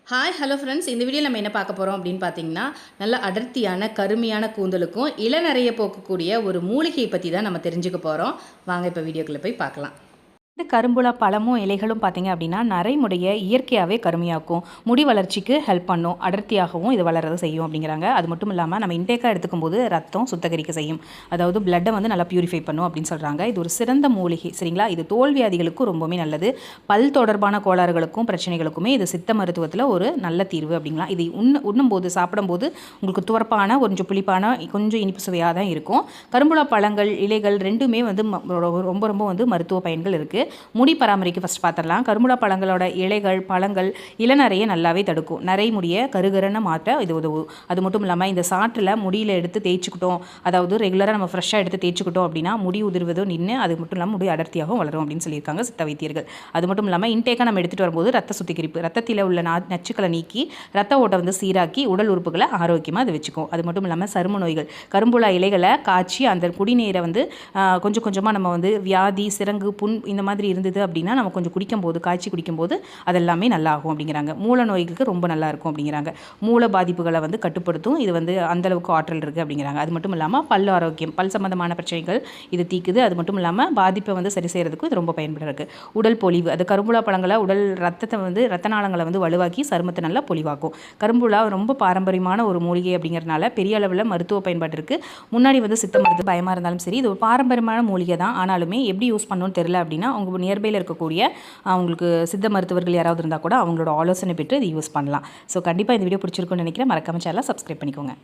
Hi hello friends, இந்த வீடியோவில் நம்ம என்ன பார்க்க போகிறோம் அப்படின்னு பார்த்தீங்கன்னா, நல்ல அடர்த்தியான கருமையான கூந்தலுக்கும் இளநரையை போக்கக்கூடிய ஒரு மூலிகையை பற்றி தான் நம்ம தெரிஞ்சுக்க போகிறோம். வாங்க இப்போ வீடியோக்குள்ளே போய் பார்க்கலாம். இந்த கரும்புலா பழமும் இலைகளும் பார்த்தீங்க அப்படின்னா நரைமுடியை இயற்கையாகவே கருமையாக்கும், முடி வளர்ச்சிக்கு ஹெல்ப் பண்ணும், அடர்த்தியாகவும் இது வளர்றது செய்யும் அப்படிங்கிறாங்க. அது மட்டும் இல்லாமல் நம்ம இன்டேக்காக எடுத்துக்கும் போது ரத்தம் சுத்தகரிக்க செய்யும், அதாவது பிளட்டை வந்து நல்லா பியூரிஃபை பண்ணும் அப்படின்னு சொல்கிறாங்க. இது ஒரு சிறந்த மூலிகை சரிங்களா. இது தோல்வியாதிகளுக்கும் ரொம்பவே நல்லது, பல் தொடர்பான கோளாறுகளுக்கும் பிரச்சனைகளுக்குமே இது சித்த மருத்துவத்தில் ஒரு நல்ல தீர்வு அப்படிங்களா. இது உண்ணும்போது சாப்பிடும்போது உங்களுக்கு துவர்ப்பான கொஞ்சம் புளிப்பான கொஞ்சம் இனிப்பு சுவையாக தான் இருக்கும். கரும்புலா பழங்கள் இலைகள் ரெண்டுமே வந்து ரொம்ப ரொம்ப வந்து மருத்துவ பயன்கள் இருக்குது. முடி பராமரிக்க ஃபஸ்ட் பார்த்துடலாம். கரும்புலா பழங்களோட இலைகள் பழங்கள் இளநரையை நல்லாவே தடுக்கும், நரை முடியை கருகரன்னு மாற்ற இது உதவும். அது மட்டும் இல்லாமல் இந்த சாற்றில் முடியில் எடுத்து தேய்ச்சிக்கிட்டோம், அதாவது ரெகுலராக நம்ம ஃப்ரெஷ்ஷாக எடுத்து தேய்ச்சிக்கிட்டோம் அப்படின்னா முடி உதிர்வதும் நின்று, அது மட்டும் இல்லாமல் முடி அடர்த்தியாகவும் வளரும் அப்படின்னு சொல்லியிருக்காங்க சித்த வைத்தியர்கள். அது மட்டும் இல்லாமல் இன்டேக்காக நம்ம எடுத்துகிட்டு வரும்போது ரத்த சுத்திகரிப்பு, ரத்தத்தில் உள்ள நச்சுக்களை நீக்கி ரத்த ஓட்டை வந்து சீராக்கி உடல் உறுப்புகளை ஆரோக்கியமாக அது வச்சுக்கும். அது மட்டும் இல்லாமல் சரும நோய்கள் கரும்புலா இலைகளை காய்ச்சி அந்த குடிநீரை வந்து கொஞ்சம் கொஞ்சமாக நம்ம வந்து வியாதி சிரங்கு புண் இந்த மாதிரி இருந்தது அப்படின்னா நம்ம கொஞ்சம் குடிக்கும்போது காய்ச்சி குடிக்கும்போது அதெல்லாமே நல்லா ஆகும் அப்படிங்கிறாங்க. மூல நோய்களுக்கு ரொம்ப நல்லா இருக்கும் அப்படிங்கிறாங்க. மூல பாதிப்புகளை வந்து கட்டுப்படுத்தும், இது வந்து அந்தளவுக்கு ஆற்றல் இருக்குது அப்படிங்கிறாங்க. அது மட்டும் இல்லாமல் பல் ஆரோக்கியம், பல் சம்பந்தமான பிரச்சனைகள் இது தீக்குது. அது மட்டும் இல்லாமல் பாதிப்பை வந்து சரி செய்கிறதுக்கும் இது ரொம்ப பயன்படுறது. உடல் பொலிவு, அது கரும்புலா பழங்களை உடல் ரத்தத்தை வந்து ரத்த நாளங்களை வந்து வலுவாக்கி சருமத்தை நல்லா பொலிவாக்கும். கரும்புலா ரொம்ப பாரம்பரியமான ஒரு மூலிகை அப்படிங்கிறதுனால பெரிய அளவில் மருத்துவ பயன்பாடு இருக்குது. முன்னாடி வந்து சித்த மருத்துவ பயமாக இருந்தாலும் சரி, இது ஒரு பாரம்பரியமான மூலிகை தான். ஆனாலுமே எப்படி யூஸ் பண்ணணும்னு தெரியல அப்படின்னா அவங்க நியர்பையில் இருக்கக்கூடிய அவங்களுக்கு சித்த மருத்துவர்கள் யாராவது இருந்தால் கூட அவங்களோட ஆலோசனை பெற்று இது யூஸ் பண்ணலாம். ஸோ கண்டிப்பாக இந்த வீடியோ பிடிச்சிருக்குன்னு நினைக்கிறேன். மறக்காம சேனலை சப்ஸ்கிரைப் பண்ணிக்கோங்க.